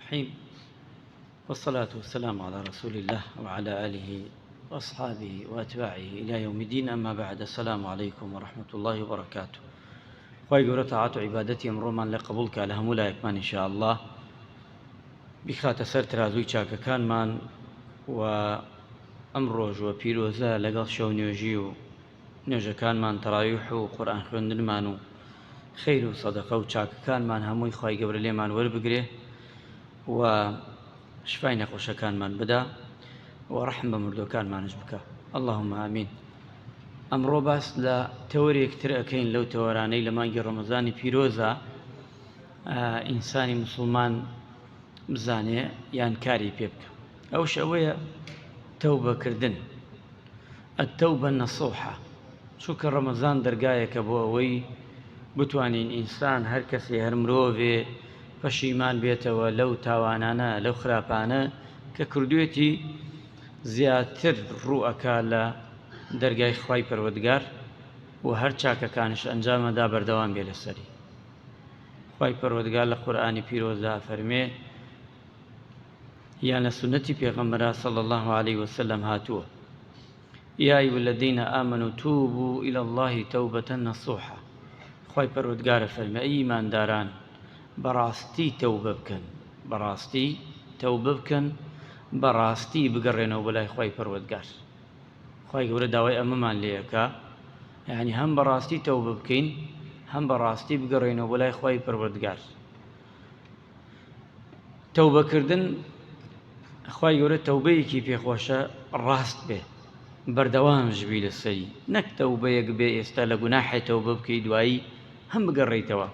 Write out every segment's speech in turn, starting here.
الرحيم والصلاة والسلام على رسول الله وعلى آله وأصحابه وأتباعه إلى يوم الدين. أما بعد، السلام عليكم ورحمة الله وبركاته. خواهي قورة طاعات وعبادتي أمرومان لقبولك لهم ولايكمان إن شاء الله بخات سر ترازوي چاكا كان من وأمروج وبيروزا لقل شو نيوجيو نيوجا كان من ترايح وقرآن خوندن مانو خير وصدقة وچاكا كان من هموي خواهي قورة ليمان وربقره و شفای نەخۆشەکانمان بدا و ڕەحم بە مردووەکانمانش بکە. اللهم ئامین. ئەمڕۆ باس لە تەوەرێکتر ئەکەین لەو تەوەرانەی لە مانگی ڕەمەزانی پیرۆزە ئینسانی موسڵمان بزانێ یان کاری پێ بکە. ئەوش ئەوەیە تەوبەکردن، ئەتەوبە نەسوحە. چونکە ڕەمەزان دەرگایەکە بۆ ئەوەی بتوانین ئینسان هەر کەسێ هەر مرۆڤێ پەشیمان بێتەوە لەو تاوانانە لەو خراپانە کە کردوێتی زیاتر ڕوئەکا لە دەرگای خوای پەروەردگار و هەر چاکەکانش ئەنجامەدا بەردەوام بێ لەسەری. خوای پەروەردگار لە قورئانی پیرۆزدا فەرمێ یان لە سونەتی پێغەمبەرا صلی الله عليه وسلم هاتووە: یا ئەیها الذین آمنوا توبوا إلى الله توبة نصوحا. خوای پەروەردگارە فەرمێ ئەی ئیمانداران، بەڕاستی تەوبە بکەن، بەڕاستی تەوبە بکەن، بەڕاستی بگەڕێنەوە بەلای خوای پەروەردگار. خوای گەورە داوای ئەمەمان لێیەکا، یعنی هەم بەڕاستی تەوبە بکەین، هەم بەڕاستی بگەڕێنەوە بەلای خوای پەروەردگار. تەوبەکردن خوای گەورە تەوبەیەکی پێخۆشە ڕاست بێ، بەردەوامش بی لەسەری، نەک تەوبەیەک بێ ئێستا لە گوناحێ تەوبە بکەی دوایی هەم بگەڕێیتەوە.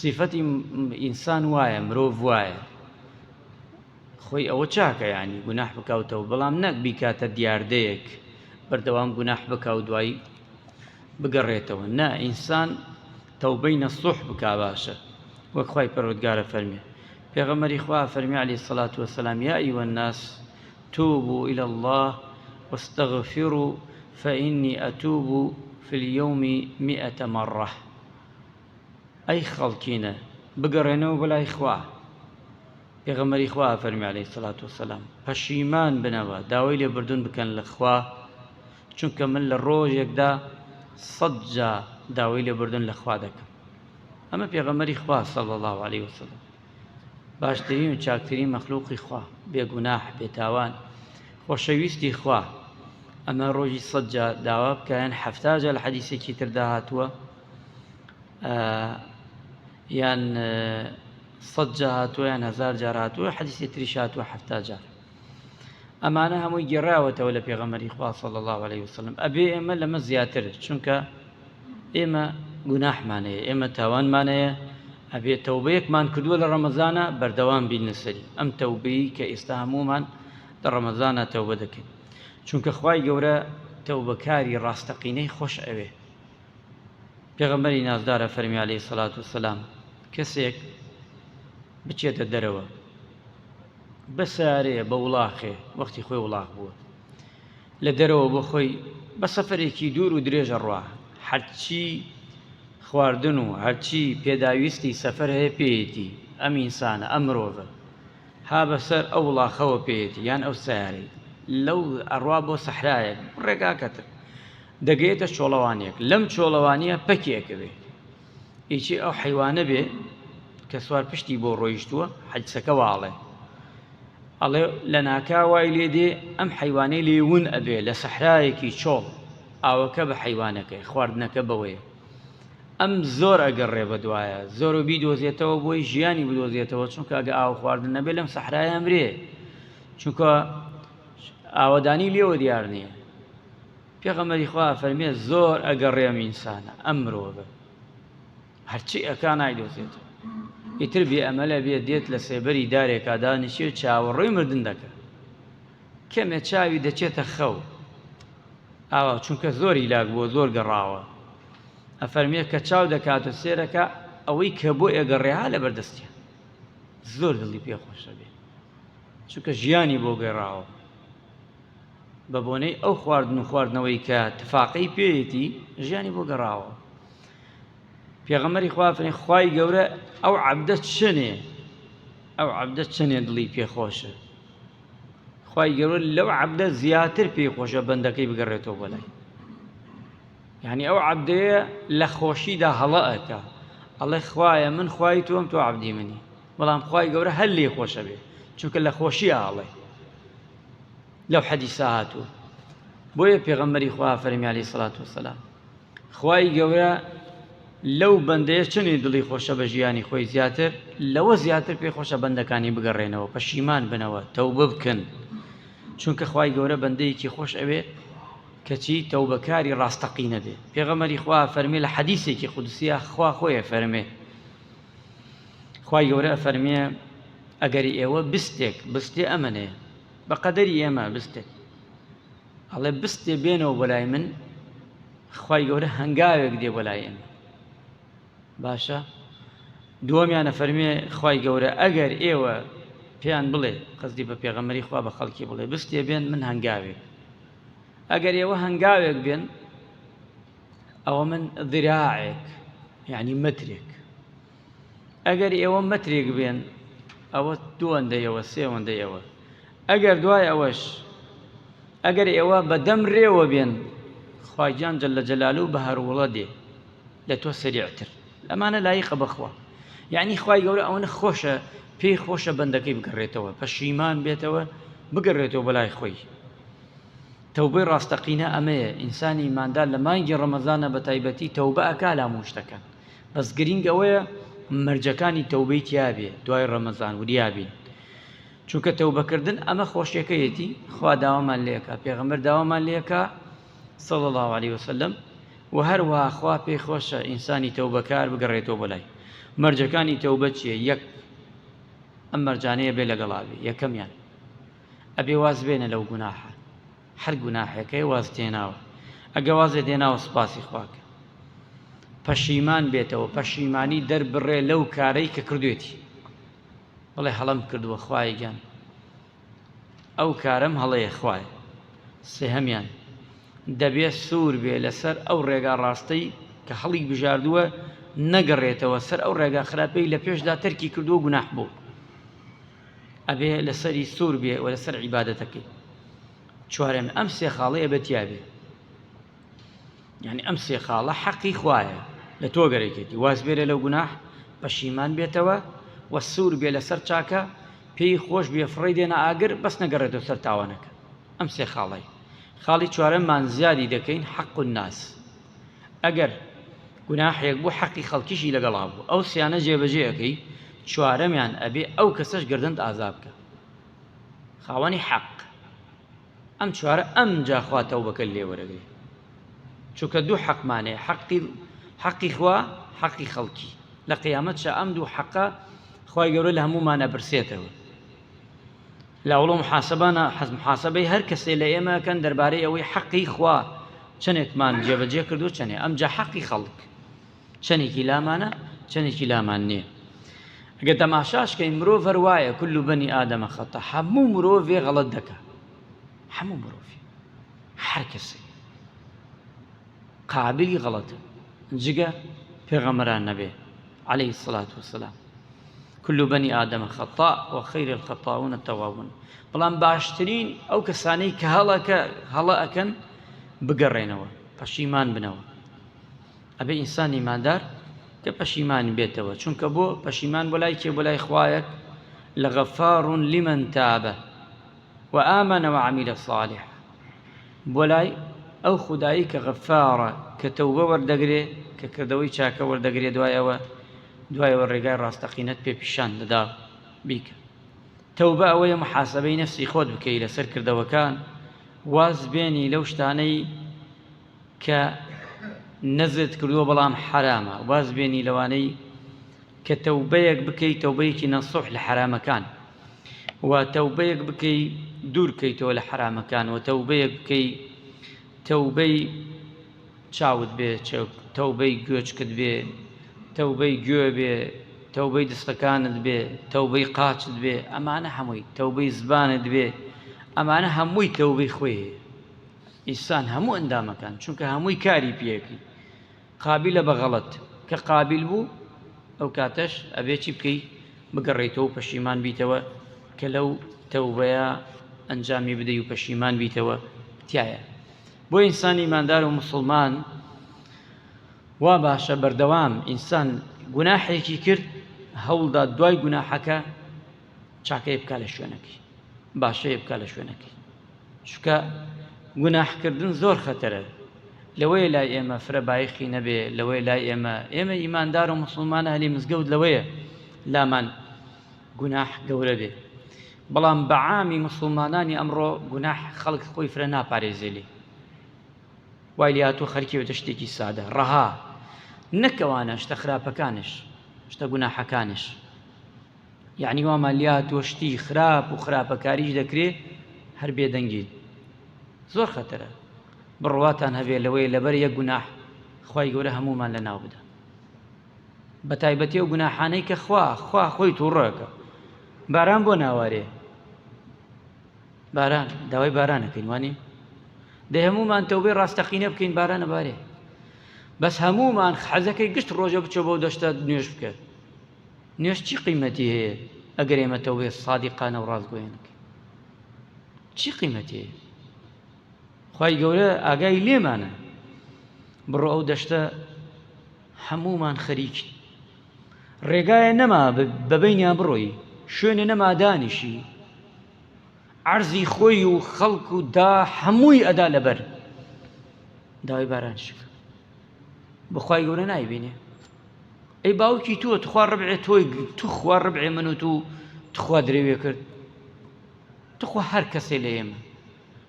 صفەتی ئینسان وایە، مرۆڤ وایە، خۆی ئەوە چاکە یعنی گوناح بکاوتەوە، بەڵام نەک بیکاتە دیاردەیەک بەردەوام گوناح بکاو دوایی بگەڕێتەوە. نا، ئینسان تەوبەی نەسوح بکا باشە، وەک خوای پەروەردگارە فەرمێ. پێغەمبەری خوا فەرمی عەلەیهی السەڵاتو وەسەلام: یا ئەیها الناس توبوا إلى الله واستغفروا فإني أتوب في اليوم 100 مرة. ئەی خەڵکینە، بگەڕێنەوە بەلای خوا. پێغەمبەری خوا فەرمی عەلەیهی السەڵاتو وەسەلام: پەشیمان بنەوە، داوای لێبوردن بکەن لە خوا، چونکە من لە ڕۆژێکدا 100 جا داوای لێبوردن لە خوا دەکەم. ئەمە پێغەمبەری خوا صلی الله عليه وسلم، باشترین و چاکترین مەخلوقی خوا، بێگوناح بێتاوان، خۆشەویستی خوا. ئەمە ڕۆژی 100 جا داوا بکەیان، 70 جا لە حەدیثێکی تردا هاتووە، یان 100 جا هاتووە یان 1000 جار هاتووە، حەدیثی تریش هاتووە 70 جار. ئەمانە هەمووی گێڕاوەتەوە لە پێغەمبەری خوا صلی الله عليه وسلم. ئەبێ ئێمە لەمە زیاتر، چونکە ئێمە گوناحمانەیە، ئێمە تاوانمانەیە، ئەبێ تەوبەیەکمان کردووە لە ڕەمەزانە بەردەوام بین لەسەری ئەم تەوبەی کە ئێستا هەموومان لە ڕەمەزانە تەوبە دەکەین، چونکە خوای گەورە تەوبەکاری ڕاستەقینەی خۆش ئەوێ. پێغەمبەری نازدارە فەرمی عەلەیهی السەڵاتو وەسەلام: کەسێک بچێتە دەرەوە بە سارەیە، بە وڵاخێ، وەختی خۆی وڵاخ بووە، لە دەرەوە بۆ خۆی بە سەفەرێکی دوور و درێژە ڕوا، هەرچی خواردن و هەرچی پێداویستی سەفەر هەیە پێیەتی، ئەم ئینسانە، ئەم مرۆڤە ها بەسەر ئەو وڵاخەوە پێیەتی یان ئەو سیارەی، لەو ئەڕوا بۆ سەحرایەک ڕێگاکەتر، دەگەیەتە چۆڵەوانێک، لەم چۆڵەوانیە پەکێکە بێ، هیچی ئەو حەیوانە بێ کە سوار پشتی بۆ ڕۆیشتووە، حەجسەکە واڵێ، ئەڵێ لە ناکا وای لێ دێ ئەم حەیوانەی لێون ئەبێ لە سەحرایەکی چۆڵ، ئاوەکە بە حەیوانەکەی، خواردنەکە بەوەیە. ئەم زۆر ئەگەڕێ بەدوایە، زۆر و بیدۆزێتەوە بۆی ژیانی بدۆزێتەوە، چونکە ئەگە ئاو خواردن نەبێ لەم سەحرایە ئەمرێ، چونکە ئاوەدانی لێوە دیار نییە. پێغەمبەری خوا فەرمێ زۆر ئەگەڕێ ئەم ئینسانە، ئەم مرۆڤە، هەرچی ئەکا نایدۆزێتەوە. ئیتر بێ ئەمەلە بێ دێت لە سێبەری دارێکا دانیشێ و چاوەڕێی مردن دەکە، کەمێ چاوی دەچێتە خەو ئاوا، چونکە زۆری لاک بووە، زۆر گەڕاوە. ئەفەرمێ کە چاو دەکاتە سێرەکە، ئەوەی کە بۆ ئێگەڕێ ها لە بەردەستیە، زۆر دڵی پێخۆشە بێ، چونکە ژیانی بۆ گەڕاوە بە بۆنەی ئەو خواردن و خواردنەوەی کە تفاقەی پێیەتی، ژیانی بۆ گەڕاوە. پێغەمبەری خوا فەرمێ خوای گەورە ئەو عەبدە چنێ ئەو عەبدە چەندێ دڵی پێخۆشە، خوای گەورە لەو عەبدە زیاتر پێی خۆشە بەندەکەی بگەڕێتەوە بەلای. یعنی ئەو عەبدەیە لە خۆشیدا هەڵە ئەکا، ئەڵێ خوایە من خوای تۆم، تۆ عەبدی منی، بەڵام خوای گەورە هەر لێ خۆشە بێ، چونکە لە خۆشیە ئاڵێ. لەو حەدیسە هاتووە. بۆیە پێغەمبەری خوا فەرمی عەلەیهی سەڵات وەسەلام خوای گەورە لەو بەندەیە چنی دڵی خۆشە بە ژیانی خۆی زیاتر، لەوە زیاتر پێی خۆشە بەندەکانی بگەڕێنەوە، پەشیمان بنەوە، تەوبە بکەن. چونکە خوای گەورە بەندەیەکی خۆش ئەوێ کەچی تەوبەکاری ڕاستەقینە بێ. پێغەمبەری خوا فەرمێ لە حەدیسێکی قودسیە، خوا خۆیە فەرمێ، خوای گەورە فەرمێ ئەگەری ئێوە بستێ ئەمەنەیە بە قەدەری ئێمە بستێک، ئەڵێ بستێ بێنەوە بەلای من، خوای گەورە هەنگاوێک دێ بەلای ئێمە. باشە دووەمیانە فەرمێ خوای گەورە ئەگەر ئێوە پێیان بڵێ، قەزدی بە پێغەمبەری خوا بە خەڵکی بڵێ بستێ بێن من هەنگاوێک، ئەگەر ئێوە هەنگاوێک بێن ئەوە من ذراعێک یعنی مەترێک، ئەگەر ئێوە مەترێک بێن ئەوە دووەندەیەوە سێوەندەیەوە، ئەگەر دوای ئەوەش ئەگەر ئێوە بە دەم ڕێوە بێن خوای جان جەلە جەلالوو بە هەروڵە دێ لە تۆ سەریعتر، ئەمانە لایقە بەخوا. یعنی خوای گەورە ئەوەنە خۆشە، پێی خۆشە بەندەکەی بگەڕێتەوە، پەشیمان بێتەوە بگەڕێتەوە بەلای خۆی. تەوبەی ڕاستەقینە ئەمەیە، ئینسانی ئیماندار لە مانگی ڕەمەزانە بە تایبەتی تەوبە ئەکا لە هەموو شتەکان، بەس گرنگ ئەوەیە مەرجەکانی تەوبەی تیابێ دوای ڕەمەزان وریابین. چونکە تەوبەکردن ئەمە خۆشیەکەیەتی، خوا داوامان لێکا، پێغەمبەر داوامان لێکا صلی الله علیه وسلم، و هەروەها خوا پێی خۆشە ئینسانی تەوبەکار بگەڕێتەوە بەلای. مەرجەکانی تەوبە چییە؟ یەک، ئەم مەرجانەیە بێ لەگەڵا بێ، یەکەمیان ئەبێ واز بێنە لەو گوناحە، هەر گوناحەکەی واز تێناوە، ئەگە وازێ دێناوە سوپاسی خواکە، پەشیمان بێتەوە، پەشیمانی دەربڕێ لەو کارەی کە کردوێتی، بڵێ هەڵەم کردووە خوای گیان، ئەو کارەم هەڵەیە خوایە. سێهەمیان دەبێت سوور بێ لەسەر ئەو ڕێگا ڕاستەی کە هەڵی بژاردووە نەگەڕێتەوە سەر ئەو ڕێگا خراپەی لە پێشدا تەرکی کردووە گوناح بوو، ئەبێ لەسەری سوور بێ و لەسەر عیبادەتەکەی. چوارەم ئەم سێ خاڵەیە بەتیابێ، یعنی ئەم سێ خاڵە حەقی خوایە لە تۆ گەرەکێتی، واز بێرە لەو گوناح، پەشیمان بێتەوە و سوور بێ لەسەر چاکە، پێی خۆش بێ فڕی دێنە ئاگر بەس نەگەڕێتەوە سەر تاوانەکە. ئەم سێ خاڵی. خاڵی چوارەممان زیادی دەکەین حەق الناس، ئەگەر گوناحێک بوو حەقی خەڵکیشی لەگەڵا بوو، ئەو سیانە جێبەجێ ئەەکەی. چوارەمیان ئەبێ ئەو کەسەش گردنت ئازاب بکە، خاوەنی حەق. ئەم چوارە ئەم جا خوا تەوبەکە لێ وەرەگرێ، چونکە دوو حەقمانەیە، حەقی خوا، حەقی خەڵکی. لە قیامەتشە ئەم دوو حەقە خوای گەورە لە هەمومان ئەبرسێتەوە. لاوڵە محاسەبەی هەر کەسێ لە ئێمەکەن دەربارەی ئەوەی حەقی خوا چەندێکمان جێبەجێ کردو چەندێ، ئەم جا حەقی خەڵک چەندێکی لامانە چەندێکی لامان نییە. ئەگە تەماشاشکەی مرۆڤ هەروایە، كل بني آدم خەتە، هەموو مرۆڤێ غەڵەت دەکا، هەموو مرۆڤ، هەر کەسێ قابلی غەڵەتە، جگە پێغەمبەران نەبێ عليه الصلاة والسلام. كل بني آدم خطاء وخير الخطاؤون التوابون. بەڵام باشترین ئەو کەسانەی کە هەڵە ئەکەن بگەڕێنەوە، پەشیمان بنەوە. ئەبێ ئینسانی ئیماندار کە پەشیمان بێتەوە، چونکە بۆ پەشیمان بۆ لای کێ؟ بۆ لای خوایەک. لغەفار لمن تاب وآمن وعمل صالح، بۆ لای ئەو خودایی کە غەفارە، کە تەوبە وەردەگرێ، کە کردەوەی چاکە وەردەگرێ، دوایەوە ڕێگای ڕاستەقینەت پێ پیشان دەدا بیکە. تەوبە ئەوەیە محاسەبەی نەفسی خۆت بکەی لەسەر کردەوەکان، واز بێنی لەو شتانەی کە نەزت کردووە بەڵام حرامە، واز بێنی لەوانەی کە تەوبەیەک بکەی، تەوبەیەکی نەسوح لە حرامەکان، و تەوبەیەک بکەی دوور بکەیتەوە لە حرامەکان، و تەوبەیەک بکەی تەوبەی چاوت بێ، تەوبەی گوێچکت بێ، تەوبەی گوێ بێ، تەوبەی دەستەکانت بێ، تەوبەی قاچت بێ، ئەمانە هەمووی، تەوبەی زبانت بێ، ئەمانە هەمووی تەوبەی خۆیە. ئینسان هەموو ئەندامەکان، چونکە هەمووی کاری پێەکەی، قابلە بە غەڵەت، کە قابل بوو ئەو کاتەش ئەبێ چی بکەی؟ بگەڕێیتەوە و پەشیمان بیتەوە کە لەو تەوبەیە ئەنجامی بدەی و پەشیمان بیتەوە تایە. بۆ ئینسانی ئیماندار و موسڵمان وا باشە بەردەوام ئینسان گوناحێکی کرد هەوڵدا دوای گوناحەکە چاکەی بکا لە شوێنەکەی، باشەیە بکا لە شوێنەکەی، چونکە گوناحکردن زۆر خەتەرە. لەوەیە لای ئێمە فرە بایخی نەبێ، لەوەیە لای ئێمە ئیماندار و موسڵمانە هەلی مزگەوت لەوەیە لامان گوناح گەورە بێ. بەڵام بەعامی موسڵمانانی ئەمڕۆ گوناح خەڵک خۆی فرە ناپارێزێلی، وای لێ هاتووە خەرکیوێتە شتێکی سادە ڕەها، نەکەوانە شتە خراپەکانش، شتە گوناحەکانش، یعنی وامان لێ هاتووە شتی خراپ و خراپەکاریش دەکرێت هەر بێدەنگی، زۆر خەتەرە. بڕواتان هەبێ لەوەی لەبەر یەک گوناح خوای گەورە هەمومان لە ناو بدە، بە تایبەتی ئەو گوناحانەی کە خوا خۆی تووڕەکە. باران بۆ ناوارێ، باران داوای بارانەکەین وانی دە هەمومان تەوبەی ڕاستەقینە بکەین بارانە بارێ، بەس هەمومان حەزەکەی گشت ڕۆژە بچۆ بەو دەشتە نوێژ بکە. نوێژ چی قیمەتی هەیە ئەگەر ئێمە تەوبەی سادیقانە و ڕاستگۆیەنەکەین؟ چی قیمەتی هەیە؟ خوای گەورە ئاگای لێمانە، بڕۆ ئەو دەشتە هەمومان خەریکی، ڕێگایە نەما بەبینیان بڕۆی، شوێنە نەما دانیشی، عەرزی خۆی و خەڵک و دا هەمووی ئەدا لەبەر داوای بارانشکە. بەخوای گەورە نایبینێ ئەی باوکی تۆ تخوا ڕبعێ تۆی توخوا ڕبعێ من و تخوا درێوێ کرد، تخوا هەر کەسێ لە ئێمە،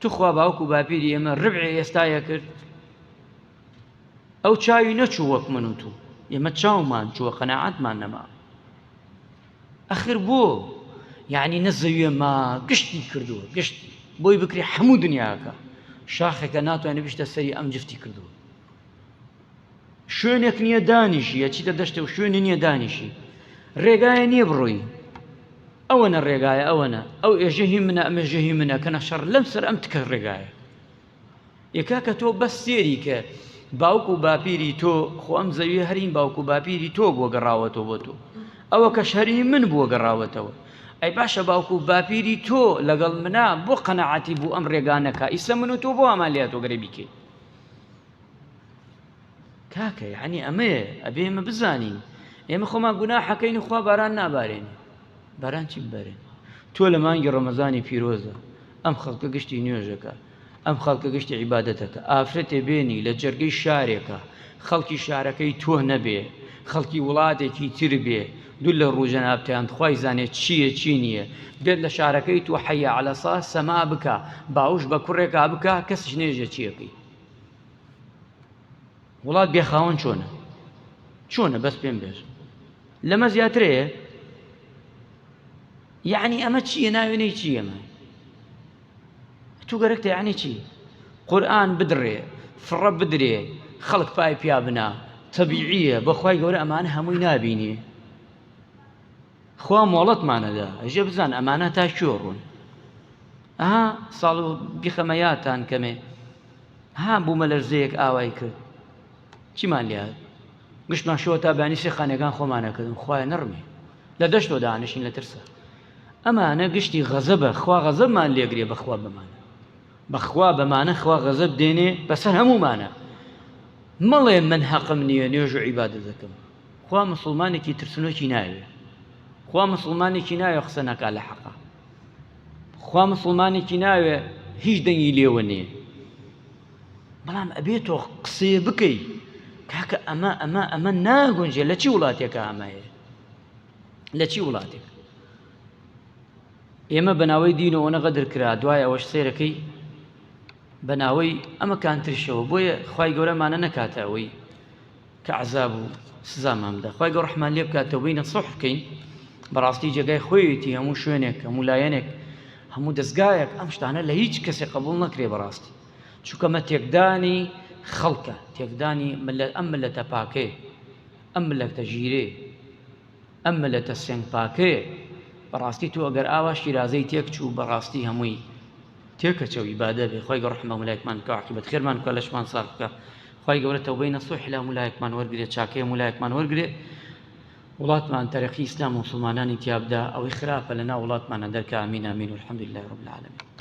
تخوا باوک و باپیری ئێمە ڕبعێ ئێستایە کرد، ئەو چاوی نەچوو وەک من و تۆ، ئێمە چاومان چووە قەناعەتمان نەما. ئەخر بۆ یعنی نەزەویە ما گشتی کردووە، گشتی بۆی بکری هەموو دنیاکە، شاخێکە ناتوانێت بشتە سەری ئەم جفتی کردووە، شوێنێک نییە دانیشی، ئەچیتە دەشتە و شوێنی نییە دانیشی، ڕێگایە نییە بڕۆی، ئەوەنە ڕێگایە، ئەوەنە ئەو ئێژەهی منە ئەمێژەهی منە کە نەشەڕ لەم سەر ئەم تکە ڕێگایە. یەکا کە تۆ بەس سێری کە باوک و باپیری تۆ خۆ ئەم زەویە هەرین باوک و باپیری تۆ بووە گەڕاوەتەوە بۆ تۆ، ئەوە کە شەری من بووە گەڕاوەتەوە، ئەی باشە باوک و باپیری تۆ لەگەڵ منە بۆ قەنەعەتی بوو ئەم ڕێگانەکە، ئیسە من و تۆ بۆ ئەمان لێ تۆ گەرە بیکەی. کاکە یعنی ئەمەیە ئەبێ ئێمە بزانین ئێمە خۆمان گوناحەکەین و خوا باران نابارێنێ. باران چی ببارێن؟ تۆ لە مانگی ڕەمەزانی پیرۆزە ئەم خەڵکە گشتی نوێژەکە، ئەم خەڵکە گشتی عیبادەتەکە، ئافرەتێ بێنی لە جەرگەی شارێکە خەڵکی شارەکەی تۆ نەبێ، خەڵکی وڵاتێکی تر بێ، دوو لە ڕوژە نابتیان خوای زانێت چییە چی نییە، بێت لە شارەکەی تۆ حەیە عەلە سەڵات سەما بکە، باوش بە کوڕێکا بکە، کەسش نێژە چیەکەی. وڵات بێخاوەن چۆنە بەس پێم بێژ لەمە زیاترەیە. یعنی ئەمە چییە؟ ناوێنەی چی ئەمە؟ تو گەرەکتە یعنی چی؟ قورئان بدڕێ، فڕە بدرێ، خەڵک پای پیا بنا، تەبیعیە، بەخوای گەورە ئەمانە هەمووی نابینی، خوا مۆڵەتمانەدا، ئەژێ بزان ئەمانە تا کوێ ڕوون. ئەها ساڵ و بیخەمە یادتان کەمێ ها بوومە لەرزەیەک ئاوای کرد، چیمان لێ هات؟ گشتمان شەوە تا بانیسی خانەکان خۆمانەکردن، خوایە نەڕمێ لە دەشتۆ دانیشین لە ترسە. ئەمانە گشتی غەزەبە، خوا غەزەبمان لێگرێ، بەخوا بمانە، بەخوا بەمانە خوا غەزەب دێنێ بەسەر هەمومانە. مەڵێ من حەقم نییە نوێژ و عیبادەت دەکەم، خوا مسڵمانێکی ترسنۆکی ناوێ، خوا مسڵمانێکی ناوێ قسە نەکا لە حەقا، خوا مسڵمانێکی ناوێ هیچ دەنگی لێوە نییە. بەڵام ئەبێتۆ قسێ بکەی کاکە ئەمە ناگونجێ. لە چی وڵاتێکە ئەمەیە؟ لە چی وڵاتێک؟ ئێمە بەناوەی دینەوە نەغەدر کرا، دوای ئەوەش سێرەکەی بەناوەی ئەمە کانترشەوە، بۆیە خوای گەورەمانە نەکاتە ئەوەی کە عەزاب و سزامان بدە. خوای گەورە ڕەحمان لێ بکاتەوە بینە سوح بکەین، بەڕاستی جێگای خۆیەتی هەموو شوێنێک، هەموو لایەنێک، هەموو دەستگایەک ئەم شتانە لە هیچ کەسێک قبوڵ نەکرێ بەڕاستی، چونکە ئەمە تێکدانی خەڵکە، تێکدانی ئەم ملەتە پاکێ، ئەم ملەتە ژیرێ، ئەم ملەتە سێنگ پاکێ. بەڕاستی تۆ ئەگەر ئاوا شیرازەی تێک چوو بەڕاستی هەمووی تێکەچەو عیبادە بێ. خۆی گەورە ڕەحمە مولایەکمان بکە، عاقبەت خێرمان بکە، لەشمان ساغ بکە. خۆی گەورە تەوبەی نەسوح لە مولایەکمان وەرگرێ، چاکەی مولایەکمان وەرگرێ. وڵاتمان تەرەقی ئیسلام و مسلمانانی تیابدا ئەوەی خراپە لەناو وڵاتمانە دەرکە. ئامین ئامین والحەمدولله رب العالمین.